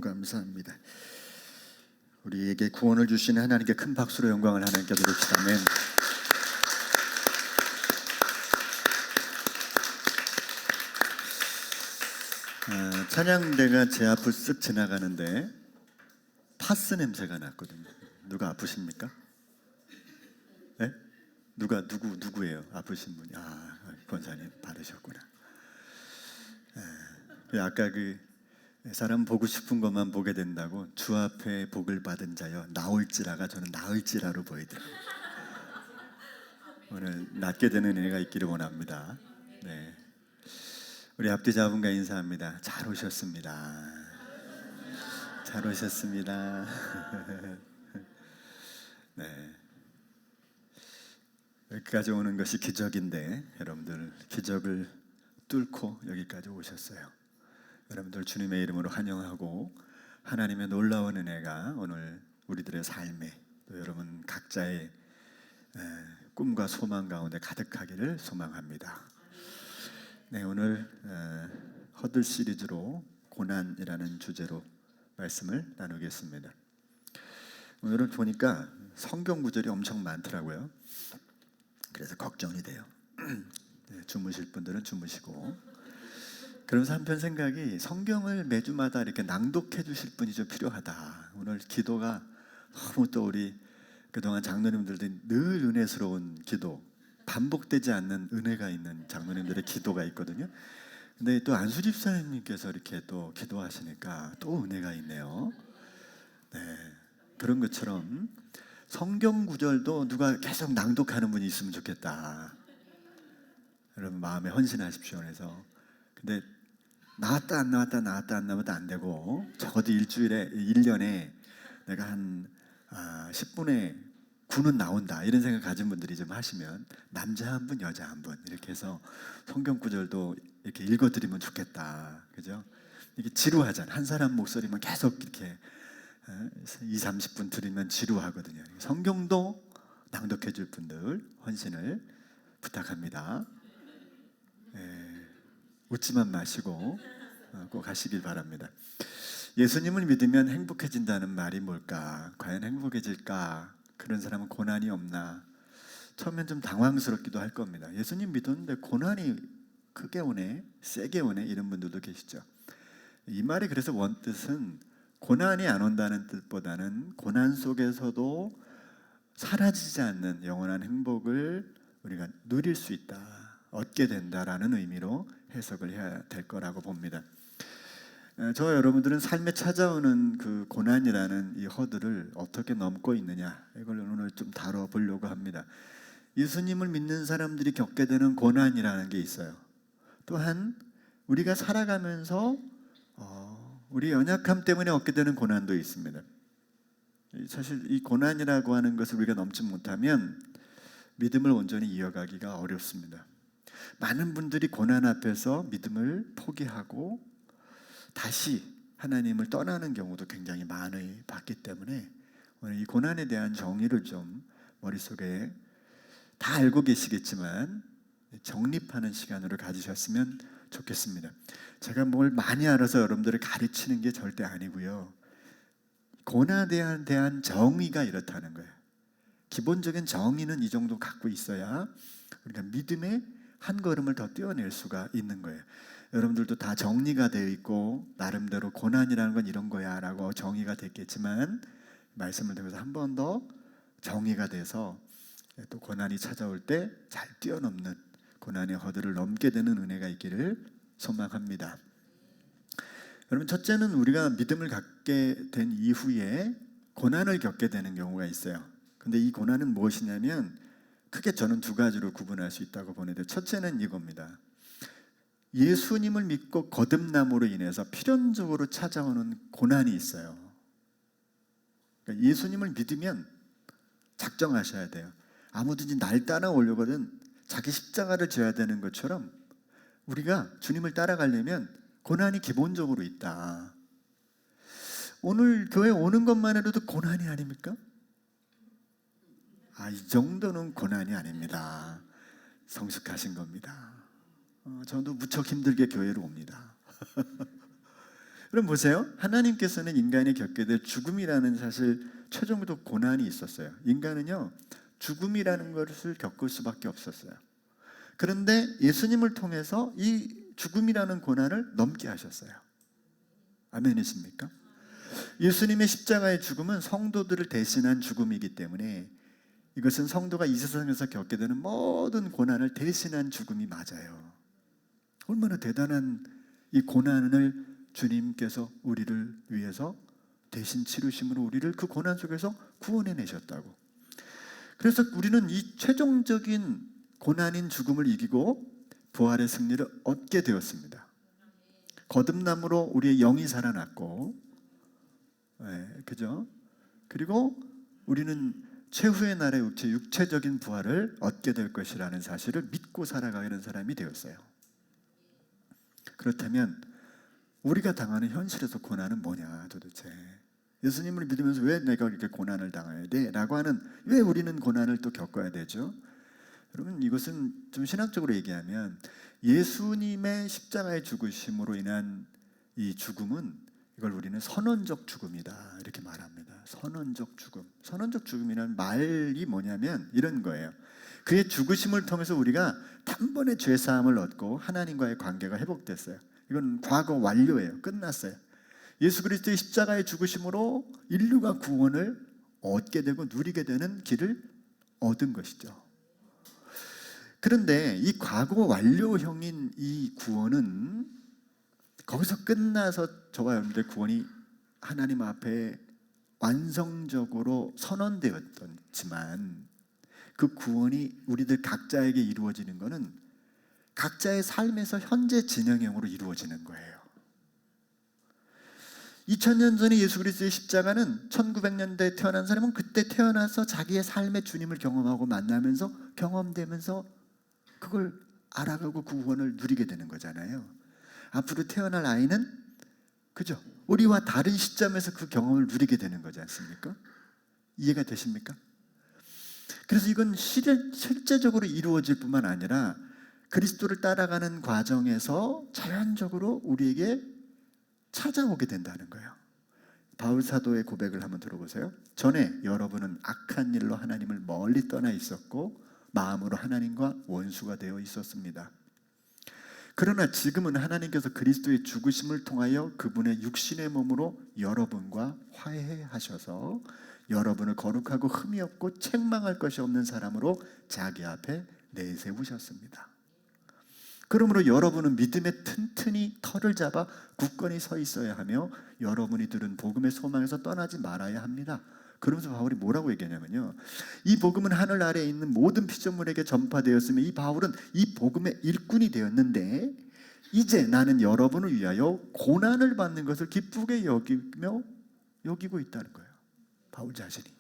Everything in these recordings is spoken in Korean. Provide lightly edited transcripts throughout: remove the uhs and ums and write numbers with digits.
너무 감사합니다. 우리에게 구원을 주시는 하나님께 큰 박수로 영광을 하나님께 드립시다. 아멘. 찬양대가 제 앞을 쓱 지나가는데 파스 냄새가 났거든요. 누가 아프십니까? 네? 누구예요? 아프신 분이? 권사님 받으셨구나. 아까 그 사람 보고 싶은 것만 보게 된다고 주 앞에 복을 받은 자여 나올지라가 저는 나을지라로 보이더라고요. 오늘 낫게 되는 은혜가 있기를 원합니다. 네. 우리 앞뒤 자분과 인사합니다. 잘 오셨습니다. 잘 오셨습니다. 네. 여기까지 오는 것이 기적인데 여러분들 기적을 뚫고 여기까지 오셨어요. 여러분들 주님의 이름으로 환영하고 하나님의 놀라운 은혜가 오늘 우리들의 삶에 또 여러분 각자의 꿈과 소망 가운데 가득하기를 소망합니다. 네, 오늘 허들 시리즈로 고난이라는 주제로 말씀을 나누겠습니다. 오늘은 보니까 성경 구절이 엄청 많더라고요. 그래서 걱정이 돼요. 주무실 분들은 주무시고. 그러면서 한편 생각이 성경을 매주마다 이렇게 낭독해 주실 분이 좀 필요하다. 오늘 기도가 너무 또 우리 그동안 장로님들도 늘 은혜스러운 기도, 반복되지 않는 은혜가 있는 장로님들의 기도가 있거든요. 근데 또 안수 집사님께서 이렇게 또 기도하시니까 또 은혜가 있네요. 네, 그런 것처럼 성경 구절도 누가 계속 낭독하는 분이 있으면 좋겠다. 여러분 마음에 헌신하십시오. 그래서 근데 나왔다 안 나왔다 안 되고 적어도 일주일에 1년에 내가 한 10분의 9는 나온다 이런 생각 가진 분들이 좀 하시면 남자 한 분 여자 한 분 이렇게 해서 성경 구절도 이렇게 읽어드리면 좋겠다. 그죠? 이게 지루하잖아. 한 사람 목소리만 계속 이렇게 20-30분 들으면 지루하거든요. 성경도 낭독해 줄 분들 헌신을 부탁합니다. 웃지만 마시고 꼭 하시길 바랍니다. 예수님을 믿으면 행복해진다는 말이 뭘까? 과연 행복해질까? 그런 사람은 고난이 없나? 처음엔 좀 당황스럽기도 할 겁니다. 예수님 믿었는데 고난이 크게 오네, 세게 오네 이런 분들도 계시죠. 이 말이 그래서 원뜻은 고난이 안 온다는 뜻보다는 고난 속에서도 사라지지 않는 영원한 행복을 우리가 누릴 수 있다, 얻게 된다라는 의미로 해석을 해야 될 거라고 봅니다. 저와 여러분들은 삶에 찾아오는 그 고난이라는 이 허들을 어떻게 넘고 있느냐, 이걸 오늘 좀 다뤄보려고 합니다. 예수님을 믿는 사람들이 겪게 되는 고난이라는 게 있어요. 또한 우리가 살아가면서 우리 연약함 때문에 얻게 되는 고난도 있습니다. 사실 이 고난이라고 하는 것을 우리가 넘지 못하면 믿음을 온전히 이어가기가 어렵습니다. 많은 분들이 고난 앞에서 믿음을 포기하고 다시 하나님을 떠나는 경우도 굉장히 많이 봤기 때문에 오늘 이 고난에 대한 정의를 좀 머릿속에 다 알고 계시겠지만 정립하는 시간으로 가지셨으면 좋겠습니다. 제가 뭘 많이 알아서 여러분들을 가르치는 게 절대 아니고요. 고난에 대한 정의가 이렇다는 거예요. 기본적인 정의는 이 정도 갖고 있어야 우리가 믿음의 한 걸음을 더 뛰어낼 수가 있는 거예요. 여러분들도 다 정리가 되어 있고 나름대로 고난이라는 건 이런 거야 라고 정의가 됐겠지만 말씀을 들으면서 한 번 더 정의가 돼서 또 고난이 찾아올 때 잘 뛰어넘는, 고난의 허들을 넘게 되는 은혜가 있기를 소망합니다. 여러분, 첫째는 우리가 믿음을 갖게 된 이후에 고난을 겪게 되는 경우가 있어요. 근데 이 고난은 무엇이냐면 크게 저는 두 가지로 구분할 수 있다고 보는데, 첫째는 이겁니다. 예수님을 믿고 거듭남으로 인해서 필연적으로 찾아오는 고난이 있어요. 그러니까 예수님을 믿으면 작정하셔야 돼요. 아무든지 날 따라오려거든 자기 십자가를 져야 되는 것처럼 우리가 주님을 따라가려면 고난이 기본적으로 있다. 오늘 교회 오는 것만 해도 고난이 아닙니까? 이 정도는 고난이 아닙니다. 성숙하신 겁니다. 저도 무척 힘들게 교회로 옵니다. 그럼 보세요. 하나님께서는 인간이 겪게 될 죽음이라는 사실 최종적 고난이 있었어요. 인간은요, 죽음이라는 것을 겪을 수밖에 없었어요. 그런데 예수님을 통해서 이 죽음이라는 고난을 넘게 하셨어요. 아멘이십니까? 예수님의 십자가의 죽음은 성도들을 대신한 죽음이기 때문에 이것은 성도가 이 세상에서 겪게 되는 모든 고난을 대신한 죽음이 맞아요. 얼마나 대단한 이 고난을 주님께서 우리를 위해서 대신 치르심으로 우리를 그 고난 속에서 구원해내셨다고. 그래서 우리는 이 최종적인 고난인 죽음을 이기고 부활의 승리를 얻게 되었습니다. 거듭남으로 우리의 영이 살아났고, 그죠? 그리고 우리는 최후의 날에 육체적인 부활을 얻게 될 것이라는 사실을 믿고 살아가는 사람이 되었어요. 그렇다면 우리가 당하는 현실에서 고난은 뭐냐 도대체? 예수님을 믿으면서 왜 내가 이렇게 고난을 당해야 돼? 라고 하는, 왜 우리는 고난을 또 겪어야 되죠? 여러분, 이것은 좀 신학적으로 얘기하면 예수님의 십자가의 죽으심으로 인한 이 죽음은, 이걸 우리는 선언적 죽음이다 이렇게 말합니다. 선언적 죽음. 선언적 죽음이라는 말이 뭐냐면 이런 거예요. 그의 죽으심을 통해서 우리가 단번에 죄사함을 얻고 하나님과의 관계가 회복됐어요. 이건 과거 완료예요. 끝났어요. 예수 그리스도의 십자가의 죽으심으로 인류가 구원을 얻게 되고 누리게 되는 길을 얻은 것이죠. 그런데 이 과거 완료형인 이 구원은 거기서 끝나서 저와 여러분들의 구원이 하나님 앞에 완성적으로 선언되었지만, 그 구원이 우리들 각자에게 이루어지는 것은 각자의 삶에서 현재 진행형으로 이루어지는 거예요. 2000년 전에 예수 그리스도의 십자가는 1900년대에 태어난 사람은 그때 태어나서 자기의 삶의 주님을 경험하고 만나면서 경험되면서 그걸 알아가고 그 구원을 누리게 되는 거잖아요. 앞으로 태어날 아이는, 그죠? 우리와 다른 시점에서 그 경험을 누리게 되는 거지 않습니까? 이해가 되십니까? 그래서 이건 실제적으로 이루어질 뿐만 아니라 그리스도를 따라가는 과정에서 자연적으로 우리에게 찾아오게 된다는 거예요. 바울 사도의 고백을 한번 들어보세요. 전에 여러분은 악한 일로 하나님을 멀리 떠나 있었고 마음으로 하나님과 원수가 되어 있었습니다. 그러나 지금은 하나님께서 그리스도의 죽으심을 통하여 그분의 육신의 몸으로 여러분과 화해하셔서 여러분을 거룩하고 흠이 없고 책망할 것이 없는 사람으로 자기 앞에 내세우셨습니다. 그러므로 여러분은 믿음에 튼튼히 털을 잡아 굳건히 서 있어야 하며 여러분이 들은 복음의 소망에서 떠나지 말아야 합니다. 그러면서 바울이 뭐라고 얘기하냐면요, 이 복음은 하늘 아래에 있는 모든 피조물에게 전파되었으며 이 바울은 이 복음의 일꾼이 되었는데 이제 나는 여러분을 위하여 고난을 받는 것을 기쁘게 여기고 있다는 거예요. 바울 자신이.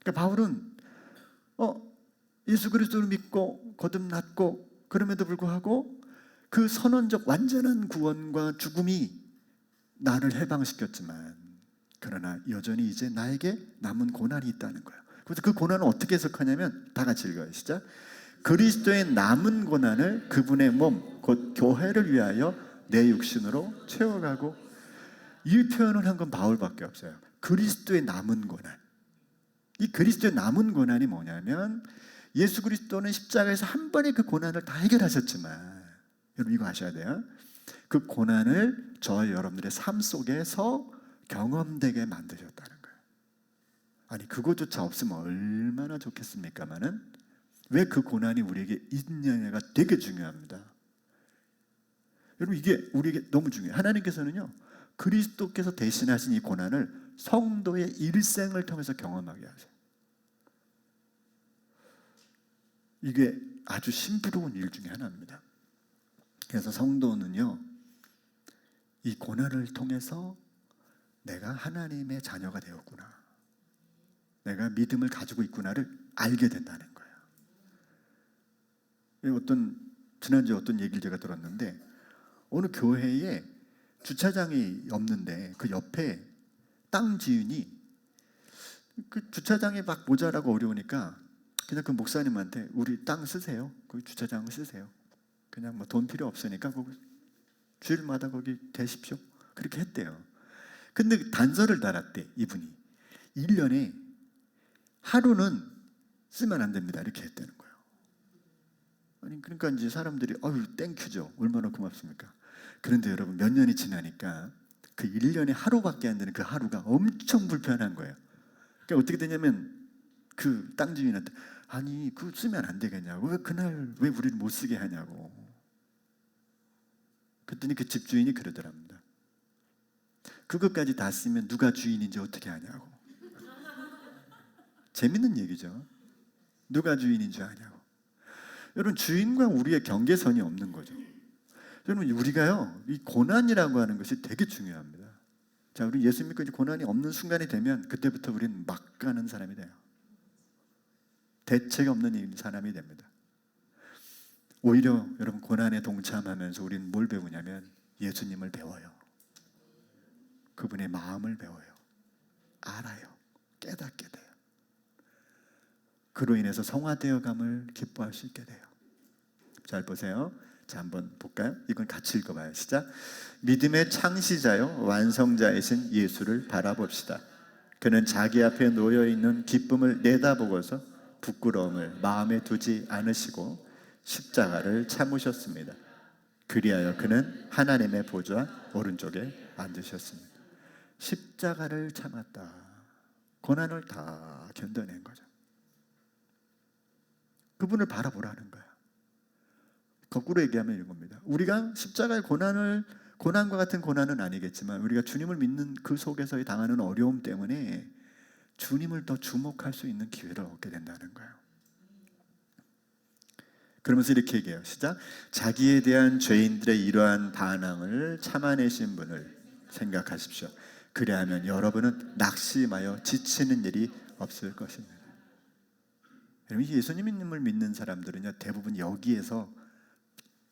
그러니까 바울은 예수 그리스도를 믿고 거듭났고, 그럼에도 불구하고 그 선언적 완전한 구원과 죽음이 나를 해방시켰지만, 그러나 여전히 이제 나에게 남은 고난이 있다는 거예요. 그래서 그 고난을 어떻게 해석하냐면, 다 같이 읽어요. 시작. 그리스도의 남은 고난을 그분의 몸, 곧 교회를 위하여 내 육신으로 채워가고. 이 표현을 한 건 바울밖에 없어요. 그리스도의 남은 고난. 이 그리스도의 남은 고난이 뭐냐면, 예수 그리스도는 십자가에서 한 번에 그 고난을 다 해결하셨지만, 여러분 이거 아셔야 돼요. 그 고난을 저와 여러분들의 삶 속에서 경험되게 만드셨다는 거예요. 아니, 그거조차 없으면 얼마나 좋겠습니까마는, 왜 그 고난이 우리에게 있느냐가 되게 중요합니다. 여러분, 이게 우리에게 너무 중요해요. 하나님께서는요, 그리스도께서 대신하신 이 고난을 성도의 일생을 통해서 경험하게 하세요. 이게 아주 신비로운 일 중에 하나입니다. 그래서 성도는요, 이 고난을 통해서 내가 하나님의 자녀가 되었구나, 내가 믿음을 가지고 있구나를 알게 된다는 거예요. 지난주에 어떤 얘기를 제가 들었는데, 어느 교회에 주차장이 없는데 그 옆에 땅 지은이, 그 주차장이 막 모자라고 어려우니까 그냥 그 목사님한테 우리 땅 쓰세요, 그 주차장 쓰세요, 그냥 뭐 돈 필요 없으니까 주일마다 거기 되십시오. 그렇게 했대요. 근데 단서를 달았대, 이분이. 1년에 하루는 쓰면 안 됩니다. 이렇게 했다는 거예요. 아니, 그러니까 이제 사람들이 땡큐죠. 얼마나 고맙습니까? 그런데 여러분, 몇 년이 지나니까 그 1년에 하루밖에 안 되는 그 하루가 엄청 불편한 거예요. 그러니까 어떻게 되냐면 그 땅 주인한테, 아니 그거 쓰면 안 되겠냐고, 왜 그날 왜 우리를 못 쓰게 하냐고. 그랬더니 그 집주인이 그러더랍니다. 그것까지 다 쓰면 누가 주인인지 어떻게 아냐고. 재밌는 얘기죠. 누가 주인인지 아냐고. 여러분, 주인과 우리의 경계선이 없는 거죠. 여러분, 우리가요, 이 고난이라고 하는 것이 되게 중요합니다. 자, 우리 예수 믿고 이제 고난이 없는 순간이 되면 그때부터 우리는 막 가는 사람이 돼요. 대책 없는 사람이 됩니다. 오히려 여러분, 고난에 동참하면서 우리는 뭘 배우냐면 예수님을 배워요. 그분의 마음을 배워요. 알아요. 깨닫게 돼요. 그로 인해서 성화되어감을 기뻐할 수 있게 돼요. 잘 보세요. 자, 한번 볼까요? 이건 같이 읽어봐요. 시작. 믿음의 창시자요 완성자이신 예수를 바라봅시다. 그는 자기 앞에 놓여있는 기쁨을 내다보고서 부끄러움을 마음에 두지 않으시고 십자가를 참으셨습니다. 그리하여 그는 하나님의 보좌 오른쪽에 앉으셨습니다. 십자가를 참았다. 고난을 다 견뎌낸 거죠. 그분을 바라보라는 거야. 거꾸로 얘기하면 이런 겁니다. 우리가 십자가의 고난과 같은 고난은 아니겠지만 우리가 주님을 믿는 그 속에서의 당하는 어려움 때문에 주님을 더 주목할 수 있는 기회를 얻게 된다는 거예요. 그러면서 이렇게 얘기해요. 시작. 자기에 대한 죄인들의 이러한 반항을 참아내신 분을 생각하십시오. 그래야면 여러분은 낙심하여 지치는 일이 없을 것입니다. 여러분, 예수님을 믿는 사람들은요, 대부분 여기에서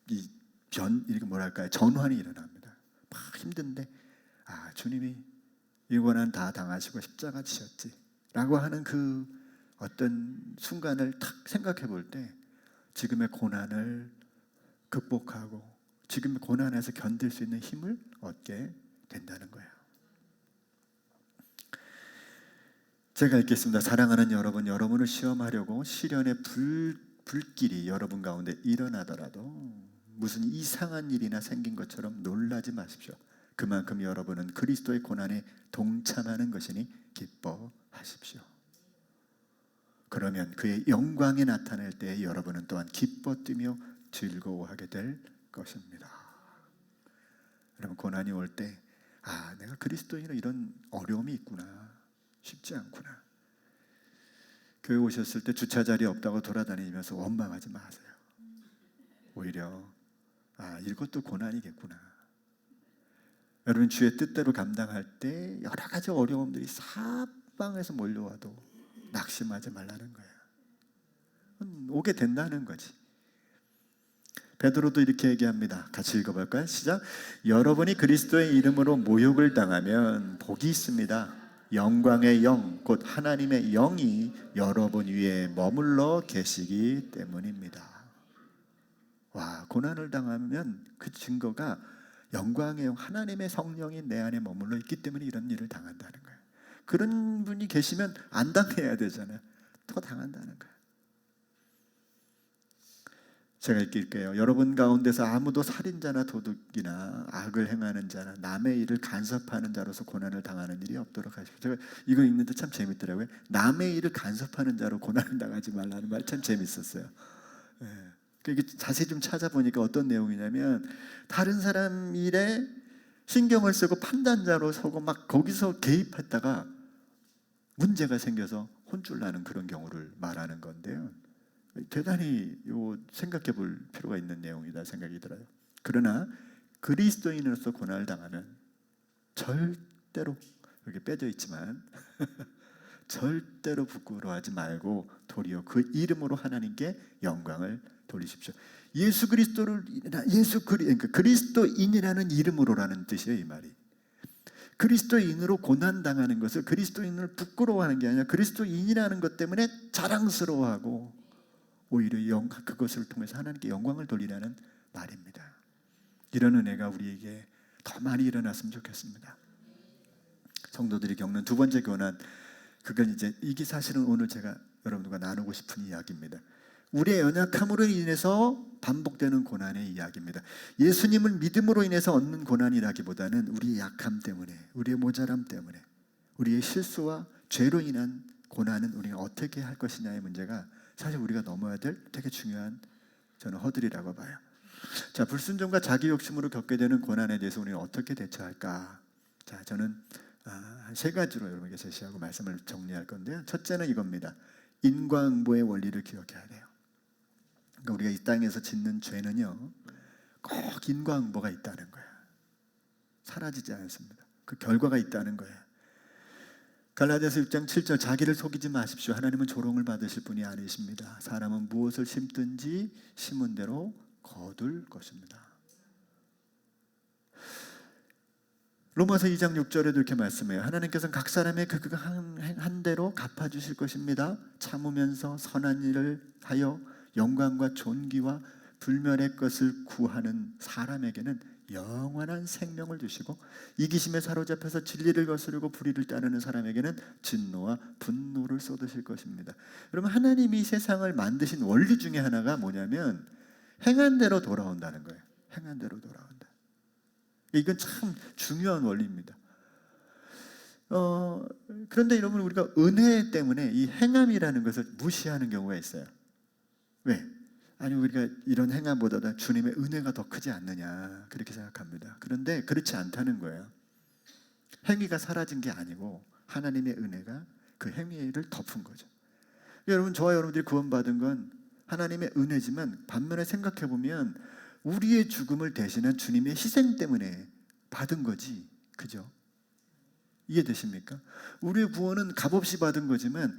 이게 뭐랄까요, 전환이 일어납니다. 막 힘든데, 주님이 이 고난 다 당하시고 십자가 지셨지 라고 하는 그 어떤 순간을 탁 생각해 볼 때 지금의 고난을 극복하고 지금의 고난에서 견딜 수 있는 힘을 얻게 된다는 거예요. 제가 읽겠습니다. 사랑하는 여러분, 여러분을 시험하려고 시련의 불길이 여러분 가운데 일어나더라도 무슨 이상한 일이나 생긴 것처럼 놀라지 마십시오. 그만큼 여러분은 그리스도의 고난에 동참하는 것이니 기뻐하십시오. 그러면 그의 영광이 나타날 때 여러분은 또한 기뻐 뛰며 즐거워하게 될 것입니다. 여러분, 고난이 올 때 내가 그리스도인으로 이런 어려움이 있구나, 쉽지 않구나. 교회 오셨을 때 주차 자리 없다고 돌아다니면서 원망하지 마세요. 오히려 이것도 고난이겠구나. 여러분, 주의 뜻대로 감당할 때 여러 가지 어려움들이 사방에서 몰려와도 낙심하지 말라는 거예요. 오게 된다는 거지. 베드로도 이렇게 얘기합니다. 같이 읽어볼까요? 시작. 여러분이 그리스도의 이름으로 모욕을 당하면 복이 있습니다. 영광의 영, 곧 하나님의 영이 여러분 위에 머물러 계시기 때문입니다. 고난을 당하면 그 증거가 영광의 영, 하나님의 성령이 내 안에 머물러 있기 때문에 이런 일을 당한다는 거예요. 그런 분이 계시면 안 당해야 되잖아요. 더 당한다는 거예요. 제가 읽을게요. 여러분 가운데서 아무도 살인자나 도둑이나 악을 행하는 자나 남의 일을 간섭하는 자로서 고난을 당하는 일이 없도록 하십시오. 제가 이거 읽는데 참 재밌더라고요. 남의 일을 간섭하는 자로 고난을 당하지 말라는 말 참 재밌었어요. 이게 자세히 좀 찾아보니까 어떤 내용이냐면 다른 사람 일에 신경을 쓰고 판단자로 서고 막 거기서 개입했다가 문제가 생겨서 혼쭐 나는 그런 경우를 말하는 건데요. 대단히 생각해 볼 필요가 있는 내용이다 생각이 들어요. 그러나 그리스도인으로서 고난을 당하면 절대로, 여기 빼져 있지만 절대로 부끄러워하지 말고 도리어 그 이름으로 하나님께 영광을 돌리십시오. 그러니까 그리스도인이라는 이름으로라는 뜻이에요, 이 말이. 그리스도인으로 고난 당하는 것을 그리스도인을 부끄러워하는 게 아니라 그리스도인이라는 것 때문에 자랑스러워하고 오히려 그것을 통해서 하나님께 영광을 돌리라는 말입니다. 이런 은혜가 우리에게 더 많이 일어났으면 좋겠습니다. 성도들이 겪는 두 번째 고난, 그건 이게 사실은 오늘 제가 여러분들과 나누고 싶은 이야기입니다. 우리의 연약함으로 인해서 반복되는 고난의 이야기입니다. 예수님을 믿음으로 인해서 얻는 고난이라기보다는 우리의 약함 때문에, 우리의 모자람 때문에, 우리의 실수와 죄로 인한 고난은 우리가 어떻게 할 것이냐의 문제가 사실 우리가 넘어야 될 되게 중요한 저는 허들이라고 봐요. 자, 불순종과 자기 욕심으로 겪게 되는 고난에 대해서 우리는 어떻게 대처할까? 자, 저는 세 가지로 여러분에게 제시하고 말씀을 정리할 건데요. 첫째는 이겁니다. 인과응보의 원리를 기억해야 돼요. 그러니까 우리가 이 땅에서 짓는 죄는요, 꼭 인과응보가 있다는 거예요. 사라지지 않습니다. 그 결과가 있다는 거예요. 갈라디아서 6장 7절, 자기를 속이지 마십시오. 하나님은 조롱을 받으실 분이 아니십니다. 사람은 무엇을 심든지 심은 대로 거둘 것입니다. 로마서 2장 6절에도 이렇게 말씀해요. 하나님께서는 각 사람의 그 한 대로 갚아주실 것입니다. 참으면서 선한 일을 하여 영광과 존귀와 불멸의 것을 구하는 사람에게는 영원한 생명을 주시고, 이기심에 사로잡혀서 진리를 거스르고 불의를 따르는 사람에게는 진노와 분노를 쏟으실 것입니다. 여러분, 하나님이 세상을 만드신 원리 중에 하나가 뭐냐면 행한 대로 돌아온다는 거예요. 행한 대로 돌아온다. 이건 참 중요한 원리입니다. 그런데 여러분, 우리가 은혜 때문에 이 행함이라는 것을 무시하는 경우가 있어요. 왜? 아니, 우리가 이런 행함보다 주님의 은혜가 더 크지 않느냐, 그렇게 생각합니다. 그런데 그렇지 않다는 거예요. 행위가 사라진 게 아니고 하나님의 은혜가 그 행위를 덮은 거죠. 여러분, 저와 여러분들이 구원받은 건 하나님의 은혜지만 반면에 생각해 보면 우리의 죽음을 대신한 주님의 희생 때문에 받은 거지, 그죠? 이해되십니까? 우리의 구원은 값없이 받은 거지만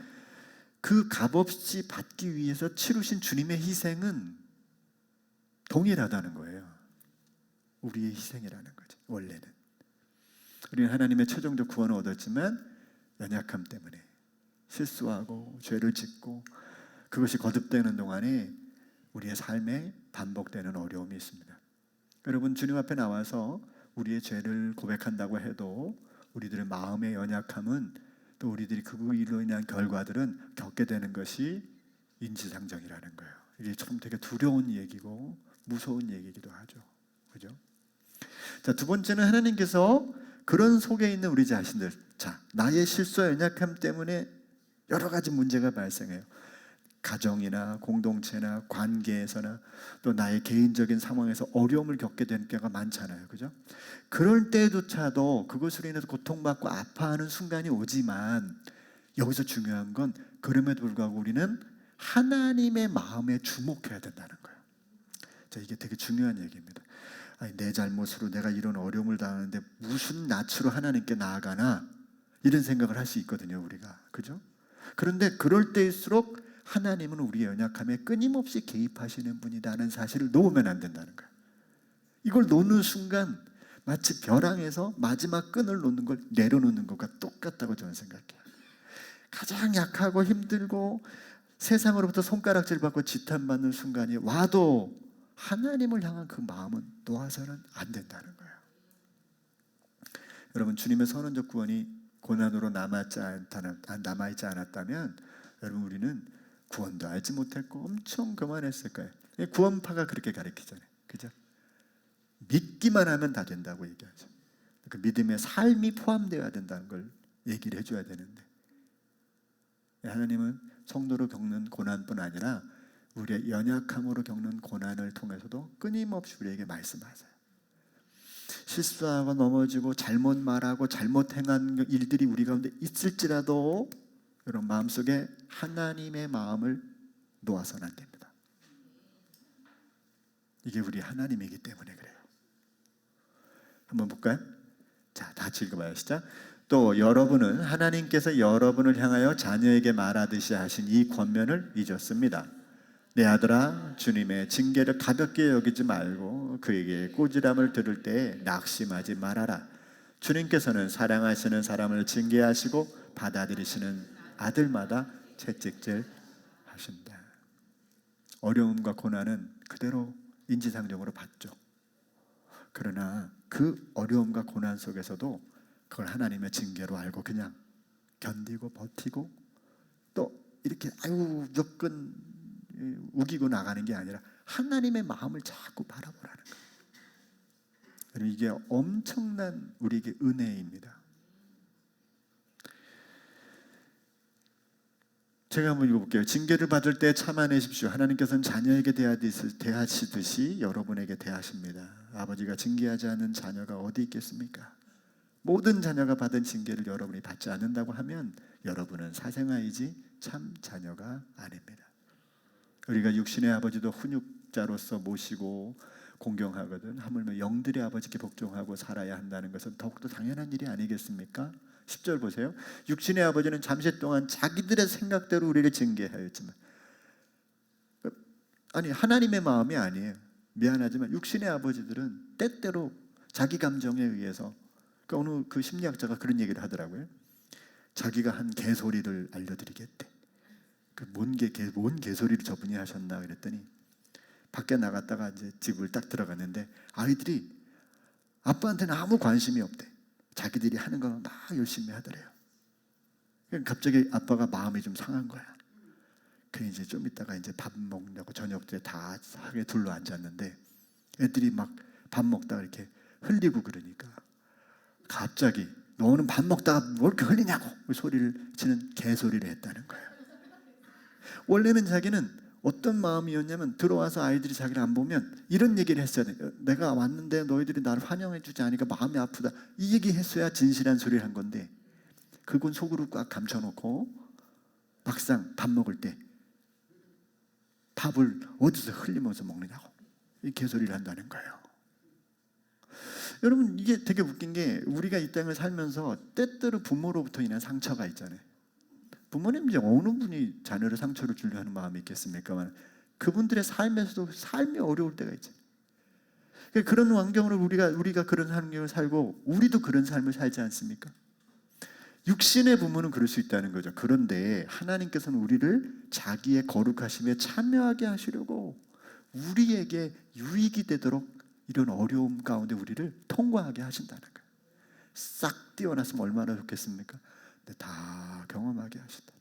그 값없이 받기 위해서 치르신 주님의 희생은 동일하다는 거예요. 우리의 희생이라는 거죠. 원래는 우리는 하나님의 최종적 구원을 얻었지만 연약함 때문에 실수하고 죄를 짓고 그것이 거듭되는 동안에 우리의 삶에 반복되는 어려움이 있습니다. 여러분, 주님 앞에 나와서 우리의 죄를 고백한다고 해도 우리들의 마음의 연약함은, 또 우리들이 그 일로 인한 결과들은 겪게 되는 것이 인지상정이라는 거예요. 이게 좀 되게 두려운 얘기고 무서운 얘기이기도 하죠. 그죠? 자, 두 번째는 하나님께서 그런 속에 있는 우리 자신들, 자, 나의 실수와 연약함 때문에 여러 가지 문제가 발생해요. 가정이나 공동체나 관계에서나 또 나의 개인적인 상황에서 어려움을 겪게 되는 경우가 많잖아요. 그죠? 그럴 때조차도 그것으로 인해서 고통받고 아파하는 순간이 오지만, 여기서 중요한 건 그럼에도 불구하고 우리는 하나님의 마음에 주목해야 된다는 거예요. 자, 이게 되게 중요한 얘기입니다. 아니, 내 잘못으로 내가 이런 어려움을 당하는데 무슨 낯으로 하나님께 나아가나, 이런 생각을 할 수 있거든요, 우리가. 그죠? 그런데 그럴 때일수록 하나님은 우리의 연약함에 끊임없이 개입하시는 분이라는 사실을 놓으면 안 된다는 거예요. 이걸 놓는 순간 마치 벼랑에서 마지막 끈을 놓는 걸 내려놓는 것과 똑같다고 저는 생각해요. 가장 약하고 힘들고 세상으로부터 손가락질 받고 지탄받는 순간이 와도 하나님을 향한 그 마음은 놓아서는 안 된다는 거예요. 여러분, 주님의 선언적 구원이 고난으로 남아있지 않았다면 여러분, 우리는 구원도 알지 못했고 엄청 교만했을 거예요. 구원파가 그렇게 가르치잖아요. 그죠? 믿기만 하면 다 된다고 얘기하죠. 그 믿음의 삶이 포함되어야 된다는 걸 얘기를 해줘야 되는데, 하나님은 성도로 겪는 고난뿐 아니라 우리의 연약함으로 겪는 고난을 통해서도 끊임없이 우리에게 말씀하세요. 실수하고 넘어지고 잘못 말하고 잘못 행한 일들이 우리 가운데 있을지라도 여러분, 마음속에 하나님의 마음을 놓아서는 안 됩니다. 이게 우리 하나님이기 때문에 그래요. 한번 볼까요? 자, 다 같이 읽어봐요. 시작. 또 여러분은 하나님께서 여러분을 향하여 자녀에게 말하듯이 하신 이 권면을 잊었습니다. 내 아들아, 주님의 징계를 가볍게 여기지 말고 그에게 꾸지람을 들을 때 낙심하지 말아라. 주님께서는 사랑하시는 사람을 징계하시고 받아들이시는 아들마다 채찍질 하신다. 어려움과 고난은 그대로 인지상정으로 받죠. 그러나 그 어려움과 고난 속에서도 그걸 하나님의 징계로 알고 그냥 견디고 버티고 또 이렇게 무조건 우기고 나가는 게 아니라 하나님의 마음을 자꾸 바라보라는 거예요. 이게 엄청난 우리에게 은혜입니다. 제가 한번 읽어볼게요. 징계를 받을 때 참아내십시오. 하나님께서는 자녀에게 대하시듯이 여러분에게 대하십니다. 아버지가 징계하지 않는 자녀가 어디 있겠습니까? 모든 자녀가 받은 징계를 여러분이 받지 않는다고 하면 여러분은 사생아이지 참 자녀가 아닙니다. 우리가 육신의 아버지도 훈육자로서 모시고 공경하거든 하물며 영들의 아버지께 복종하고 살아야 한다는 것은 더욱더 당연한 일이 아니겠습니까? 10절 보세요. 육신의 아버지는 잠시 동안 자기들의 생각대로 우리를 징계하였지만, 아니 하나님의 마음이 아니에요. 미안하지만 육신의 아버지들은 때때로 자기 감정에 의해서, 어느 그 심리학자가 그런 얘기를 하더라고요. 자기가 한 개소리를 알려드리겠대. 뭔 개소리를 저분이 하셨나 그랬더니 밖에 나갔다가 이제 집을 딱 들어갔는데 아이들이 아빠한테는 아무 관심이 없대. 자기들이 하는 거 막 열심히 하더래요. 갑자기 아빠가 마음이 좀 상한 거야. 그래 이제 좀 있다가 이제 밥 먹냐고 저녁 때 다 하게 둘러 앉았는데 애들이 막 밥 먹다가 이렇게 흘리고 그러니까 갑자기 너는 밥 먹다가 뭘 이렇게 흘리냐고 소리를 치는 개소리를 했다는 거예요. 원래는 자기는 어떤 마음이었냐면 들어와서 아이들이 자기를 안 보면 이런 얘기를 했어야 돼. 내가 왔는데 너희들이 나를 환영해 주지 않으니까 마음이 아프다. 이 얘기 했어야 진실한 소리를 한 건데 그건 속으로 꽉 감춰놓고 막상 밥 먹을 때 밥을 어디서 흘리면서 먹느냐고 이 개소리를 한다는 거예요. 여러분 이게 되게 웃긴 게 우리가 이 땅을 살면서 때때로 부모로부터 인한 상처가 있잖아요. 부모님 이제 어느 분이 자녀를 상처를 주려 하는 마음이 있겠습니까? 그분들의 삶에서도 삶이 어려울 때가 있죠. 그런 환경으로 우리가 그런 환경을 살고 우리도 그런 삶을 살지 않습니까? 육신의 부모는 그럴 수 있다는 거죠. 그런데 하나님께서는 우리를 자기의 거룩하심에 참여하게 하시려고 우리에게 유익이 되도록 이런 어려움 가운데 우리를 통과하게 하신다는 거예요. 싹 띄워놨으면 얼마나 좋겠습니까? 근데 다 경험하게 하신다.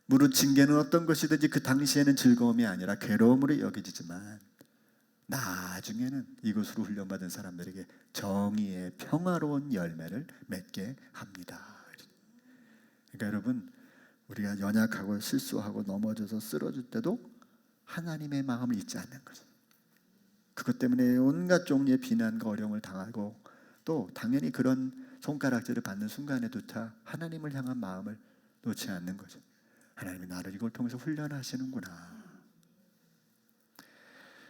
무릇 징계는 어떤 것이든지 그 당시에는 즐거움이 아니라 괴로움으로 여겨지지만 나중에는 이것으로 훈련받은 사람들에게 정의의 평화로운 열매를 맺게 합니다. 그러니까 여러분 우리가 연약하고 실수하고 넘어져서 쓰러질 때도 하나님의 마음을 잊지 않는 거죠. 그것 때문에 온갖 종류의 비난과 어려움을 당하고 또 당연히 그런 손가락질을 받는 순간에조차 하나님을 향한 마음을 놓지 않는 거죠. 하나님이 나를 이걸 통해서 훈련하시는구나.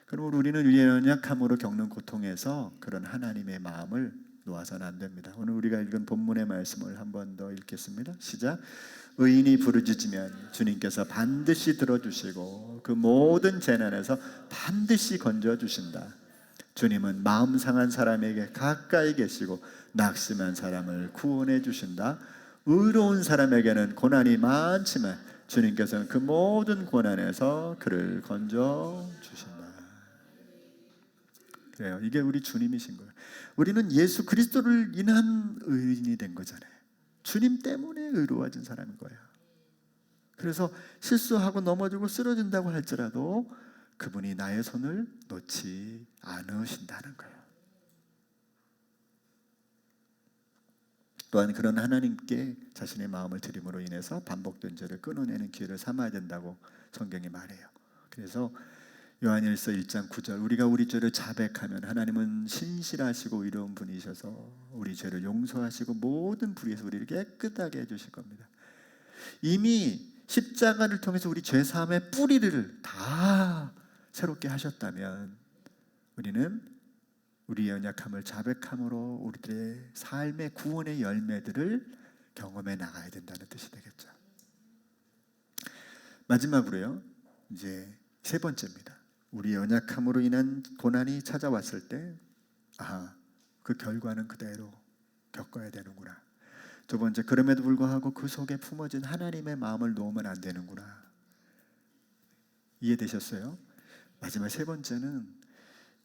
그러므로 우리는 연약함으로 겪는 고통에서 그런 하나님의 마음을 놓아서는 안 됩니다. 오늘 우리가 읽은 본문의 말씀을 한 번 더 읽겠습니다. 시작. 의인이 부르짖으면 주님께서 반드시 들어주시고 그 모든 재난에서 반드시 건져주신다. 주님은 마음 상한 사람에게 가까이 계시고 낙심한 사람을 구원해 주신다. 의로운 사람에게는 고난이 많지만 주님께서는 그 모든 고난에서 그를 건져 주신다. 그래요. 이게 우리 주님이신 거예요. 우리는 예수 그리스도를 인한 의인이 된 거잖아요. 주님 때문에 의로워진 사람인 거예요. 그래서 실수하고 넘어지고 쓰러진다고 할지라도 그분이 나의 손을 놓지 않으신다는 거예요. 또한 그런 하나님께 자신의 마음을 드림으로 인해서 반복된 죄를 끊어내는 기회를 삼아야 된다고 성경이 말해요. 그래서 요한일서 1장 9절 우리가 우리 죄를 자백하면 하나님은 신실하시고 의로운 분이셔서 우리 죄를 용서하시고 모든 불의에서 우리를 깨끗하게 해주실 겁니다. 이미 십자가를 통해서 우리 죄사함의 뿌리를 다 새롭게 하셨다면 우리는 우리 연약함을 자백함으로 우리들의 삶의 구원의 열매들을 경험해 나가야 된다는 뜻이 되겠죠. 마지막으로요, 이제 세 번째입니다. 우리 연약함으로 인한 고난이 찾아왔을 때, 그 결과는 그대로 겪어야 되는구나. 두 번째, 그럼에도 불구하고 그 속에 품어진 하나님의 마음을 놓으면 안 되는구나. 이해되셨어요? 마지막 세 번째는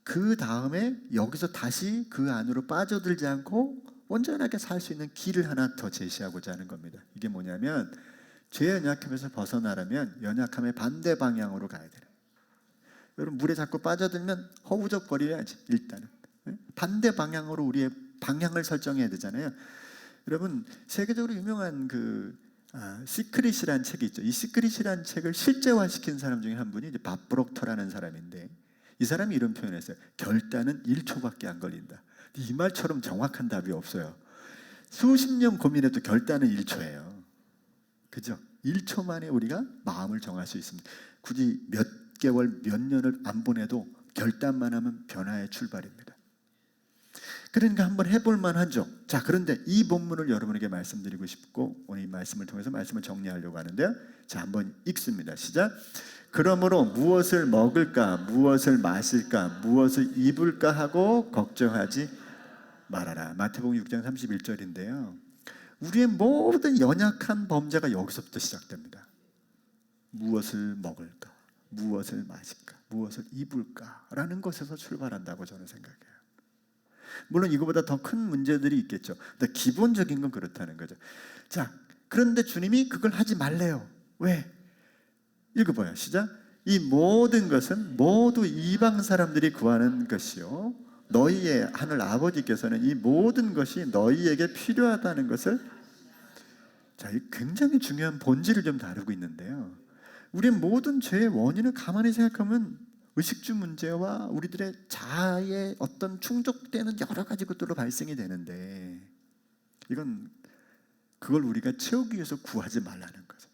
그 다음에 여기서 다시 그 안으로 빠져들지 않고 온전하게 살 수 있는 길을 하나 더 제시하고자 하는 겁니다. 이게 뭐냐면 죄 연약함에서 벗어나려면 연약함의 반대 방향으로 가야 돼요. 여러분 물에 자꾸 빠져들면 허우적거려야지. 일단은 반대 방향으로 우리의 방향을 설정해야 되잖아요. 여러분 세계적으로 유명한 시크릿이라는 책이 있죠. 이 시크릿이라는 책을 실제화시킨 사람 중에 한 분이 이제 밥 프록터라는 사람인데, 이 사람이 이런 표현을 했어요. 결단은 1초밖에 안 걸린다. 이 말처럼 정확한 답이 없어요. 수십 년 고민해도 결단은 1초예요. 그죠? 1초 만에 우리가 마음을 정할 수 있습니다. 굳이 몇 개월, 몇 년을 안 보내도 결단만 하면 변화의 출발입니다. 그러니까 한번 해볼 만하죠. 자, 그런데 이 본문을 여러분에게 말씀드리고 싶고 오늘 이 말씀을 통해서 말씀을 정리하려고 하는데요. 자, 한번 읽습니다. 시작. 그러므로 무엇을 먹을까, 무엇을 마실까, 무엇을 입을까 하고 걱정하지 말아라. 마태복음 6장 31절인데요. 우리의 모든 연약한 범죄가 여기서부터 시작됩니다. 무엇을 먹을까, 무엇을 마실까, 무엇을 입을까 라는 것에서 출발한다고 저는 생각해요. 물론 이거보다 더 큰 문제들이 있겠죠. 근데 기본적인 건 그렇다는 거죠. 자, 그런데 주님이 그걸 하지 말래요. 왜? 읽어봐요. 시작. 이 모든 것은 모두 이방 사람들이 구하는 것이요, 너희의 하늘 아버지께서는 이 모든 것이 너희에게 필요하다는 것을, 자, 이 굉장히 중요한 본질을 좀 다루고 있는데요. 우리의 모든 죄의 원인을 가만히 생각하면 의식주 문제와 우리들의 자아의 어떤 충족되는 여러 가지 것들로 발생이 되는데, 이건 그걸 우리가 채우기 위해서 구하지 말라는 거죠.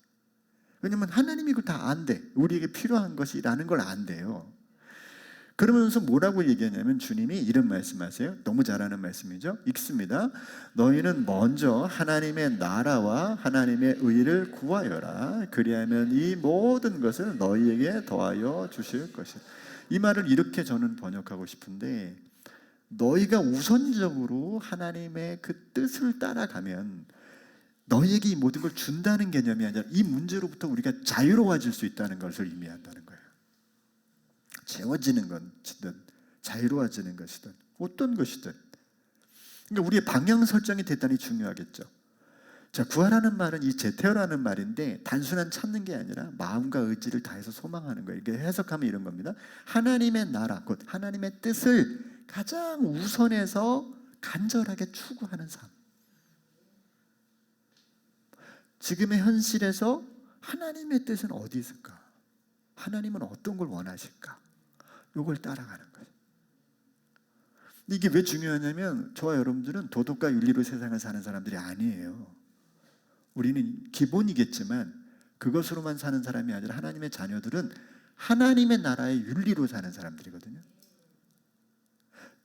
왜냐하면 하나님이 그걸 다 안돼. 우리에게 필요한 것이라는 걸 안돼요. 그러면서 뭐라고 얘기하냐면 주님이 이런 말씀하세요. 너무 잘하는 말씀이죠. 읽습니다. 너희는 먼저 하나님의 나라와 하나님의 의를 구하여라. 그리하면 이 모든 것을 너희에게 더하여 주실 것이다. 이 말을 이렇게 저는 번역하고 싶은데, 너희가 우선적으로 하나님의 그 뜻을 따라가면 너희에게 이 모든 걸 준다는 개념이 아니라 이 문제로부터 우리가 자유로워질 수 있다는 것을 의미한다는 거예요. 채워지는 것이든 자유로워지는 것이든 어떤 것이든, 그러니까 우리의 방향 설정이 대단히 중요하겠죠. 자, 구하라는 말은 이 제테오라는 말인데 단순한 찾는 게 아니라 마음과 의지를 다해서 소망하는 거예요. 이게 해석하면 이런 겁니다. 하나님의 나라, 곧 하나님의 뜻을 가장 우선해서 간절하게 추구하는 삶. 지금의 현실에서 하나님의 뜻은 어디 있을까? 하나님은 어떤 걸 원하실까? 이걸 따라가는 거예요. 이게 왜 중요하냐면 저와 여러분들은 도덕과 윤리로 세상을 사는 사람들이 아니에요. 우리는 기본이겠지만 그것으로만 사는 사람이 아니라 하나님의 자녀들은 하나님의 나라의 윤리로 사는 사람들이거든요.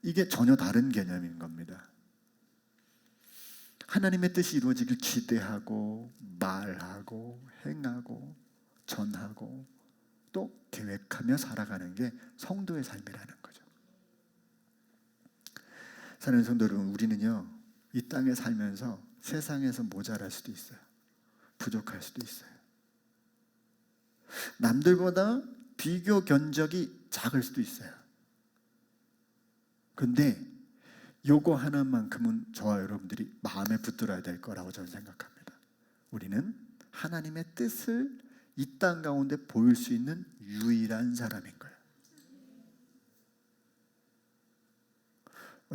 이게 전혀 다른 개념인 겁니다. 하나님의 뜻이 이루어지길 기대하고 말하고 행하고 전하고 또 계획하며 살아가는 게 성도의 삶이라는 거죠. 사랑하는 성도 여러분, 우리는요 이 땅에 살면서 세상에서 모자랄 수도 있어요. 부족할 수도 있어요. 남들보다 비교 견적이 작을 수도 있어요. 그런데 요거 하나만큼은 저와 여러분들이 마음에 붙들어야 될 거라고 저는 생각합니다. 우리는 하나님의 뜻을 이 땅 가운데 보일 수 있는 유일한 사람인 거예요.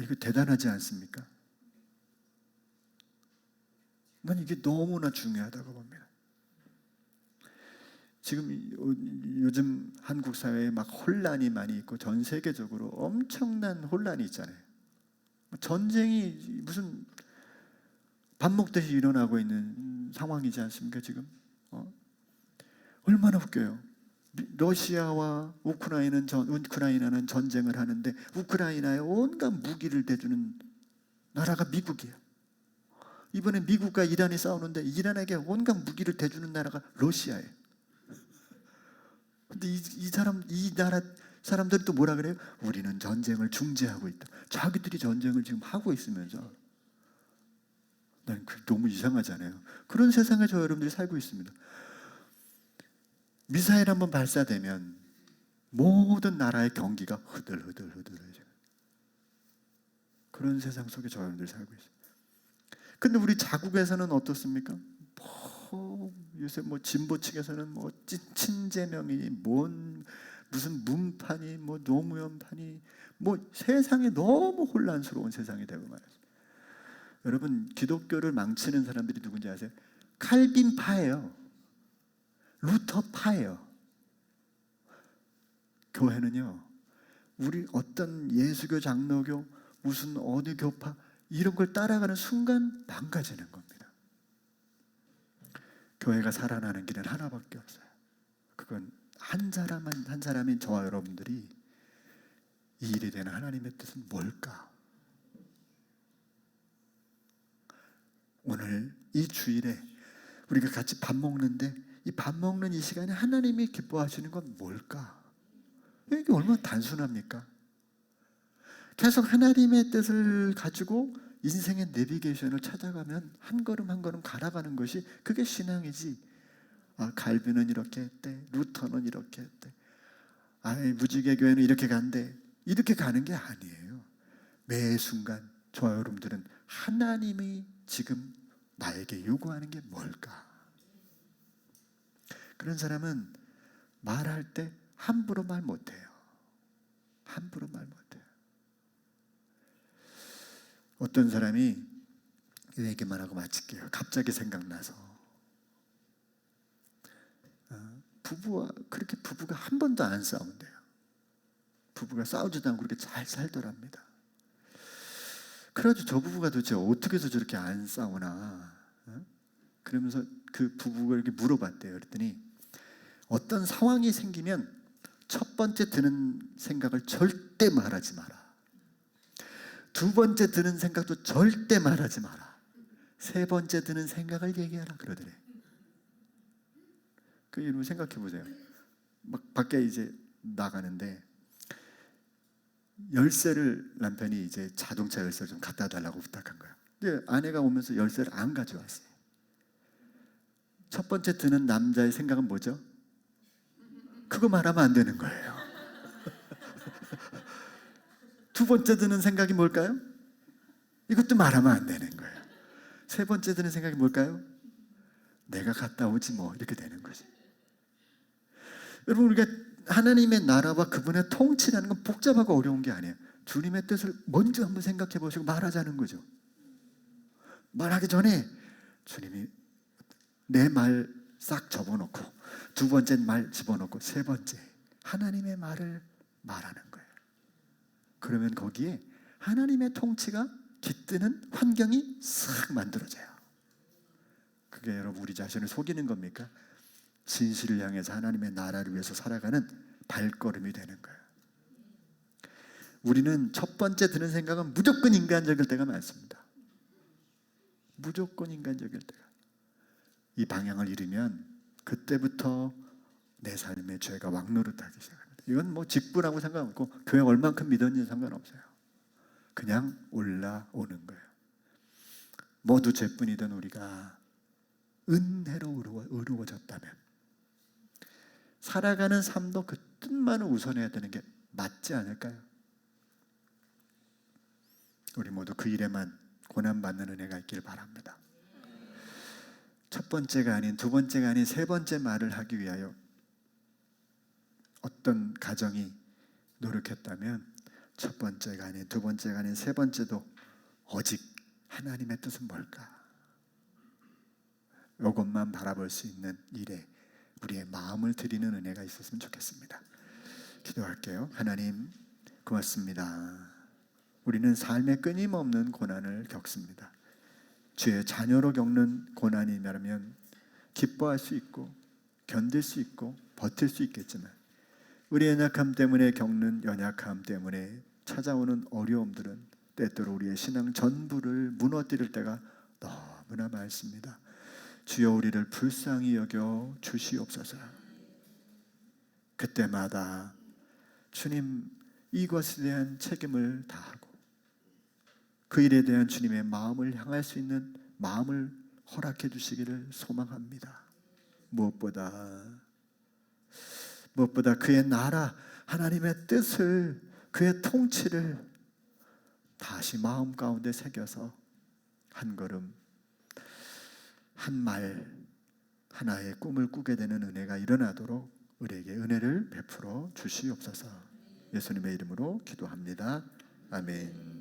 이거 대단하지 않습니까? 난 이게 너무나 중요하다고 봅니다. 지금 요즘 한국 사회에 막 혼란이 많이 있고 전 세계적으로 엄청난 혼란이 있잖아요. 전쟁이 무슨 밥 먹듯이 일어나고 있는 상황이지 않습니까 지금? 얼마나 웃겨요. 러시아와 우크라이나는 전쟁을 하는데 우크라이나에 온갖 무기를 대주는 나라가 미국이에요. 이번에 미국과 이란이 싸우는데 이란에게 온갖 무기를 대주는 나라가 러시아예요. 근데 이 나라 사람들이 또 뭐라 그래요? 우리는 전쟁을 중재하고 있다. 자기들이 전쟁을 지금 하고 있으면서. 난 너무 이상하잖아요. 그런 세상에 저 여러분들이 살고 있습니다. 미사일 한번 발사되면 모든 나라의 경기가 흐들흐들해져요. 그런 세상 속에 저 여러분들 살고 있어요. 근데 우리 자국에서는 어떻습니까? 요새 진보 측에서는 친재명이 무슨 문판이 노무현판이 세상에 너무 혼란스러운 세상이 되고 말이에요. 여러분, 기독교를 망치는 사람들이 누군지 아세요? 칼빈파예요. 루터파예요. 교회는요, 우리 어떤 예수교, 장로교, 무슨 어느 교파 이런 걸 따라가는 순간 망가지는 겁니다. 교회가 살아나는 길은 하나밖에 없어요. 그건 한 사람인 저와 여러분들이 이 일이 되는 하나님의 뜻은 뭘까? 오늘 이 주일에 우리가 같이 밥 먹는데 이 밥 먹는 이 시간에 하나님이 기뻐하시는 건 뭘까? 이게 얼마나 단순합니까? 계속 하나님의 뜻을 가지고 인생의 내비게이션을 찾아가면 한 걸음 한 걸음 갈아가는 것이 그게 신앙이지. 갈비는 이렇게 했대, 루터는 이렇게 했대, 무지개 교회는 이렇게 간대, 이렇게 가는 게 아니에요. 매 순간 저와 여러분들은 하나님이 지금 나에게 요구하는 게 뭘까? 그런 사람은 말할 때 함부로 말 못해요. 함부로 말 못해요. 어떤 사람이 이 얘기만 하고 마칠게요. 갑자기 생각나서 부부가 한 번도 안 싸운대요. 부부가 싸우지도 않고 그렇게 잘 살더랍니다. 그래가지고 저 부부가 도대체 어떻게 해서 저렇게 안 싸우나? 그러면서 그 부부가 이렇게 물어봤대요. 그랬더니 어떤 상황이 생기면 첫 번째 드는 생각을 절대 말하지 마라. 두 번째 드는 생각도 절대 말하지 마라. 세 번째 드는 생각을 얘기하라 그러더래. 여러분 생각해 보세요. 막 밖에 이제 나가는데 열쇠를 남편이 이제 자동차 열쇠를 좀 갖다 달라고 부탁한 거예요. 근데 아내가 오면서 열쇠를 안 가져왔어요. 첫 번째 드는 남자의 생각은 뭐죠? 그거 말하면 안 되는 거예요. 두 번째 드는 생각이 뭘까요? 이것도 말하면 안 되는 거예요. 세 번째 드는 생각이 뭘까요? 내가 갔다 오지 이렇게 되는 거지. 여러분, 우리가 하나님의 나라와 그분의 통치라는 건 복잡하고 어려운 게 아니에요. 주님의 뜻을 먼저 한번 생각해 보시고 말하자는 거죠. 말하기 전에 주님이 내 말 싹 접어놓고 두 번째 말 집어넣고 세 번째 하나님의 말을 말하는 거예요. 그러면 거기에 하나님의 통치가 깃드는 환경이 싹 만들어져요. 그게 여러분 우리 자신을 속이는 겁니까? 진실을 향해서 하나님의 나라를 위해서 살아가는 발걸음이 되는 거예요. 우리는 첫 번째 드는 생각은 무조건 인간적일 때가 많습니다. 무조건 인간적일 때가. 이 방향을 잃으면 그때부터 내 삶의 죄가 왕노릇하기 시작합니다. 이건 직분하고 상관없고 교회 얼만큼 믿었는지 상관없어요. 그냥 올라오는 거예요. 모두 죄뿐이던 우리가 은혜로 의로워졌다면 살아가는 삶도 그 뜻만을 우선해야 되는 게 맞지 않을까요? 우리 모두 그 일에만 고난받는 은혜가 있기를 바랍니다. 첫 번째가 아닌 두 번째가 아닌 세 번째 말을 하기 위하여 어떤 가정이 노력했다면 첫 번째가 아닌 두 번째가 아닌 세 번째도 오직 하나님의 뜻은 뭘까? 이것만 바라볼 수 있는 일에 우리의 마음을 드리는 은혜가 있었으면 좋겠습니다. 기도할게요. 하나님 고맙습니다. 우리는 삶에 끊임없는 고난을 겪습니다. 주의 자녀로 겪는 고난이라면 기뻐할 수 있고 견딜 수 있고 버틸 수 있겠지만 우리의 연약함 때문에 겪는 연약함 때문에 찾아오는 어려움들은 때때로 우리의 신앙 전부를 무너뜨릴 때가 너무나 많습니다. 주여 우리를 불쌍히 여겨 주시옵소서. 그때마다 주님 이것에 대한 책임을 다하고 그 일에 대한 주님의 마음을 향할 수 있는 마음을 허락해 주시기를 소망합니다. 무엇보다 그의 나라 하나님의 뜻을, 그의 통치를 다시 마음 가운데 새겨서 한 걸음, 한 말, 하나의 꿈을 꾸게 되는 은혜가 일어나도록 우리에게 은혜를 베풀어 주시옵소서. 예수님의 이름으로 기도합니다. 아멘.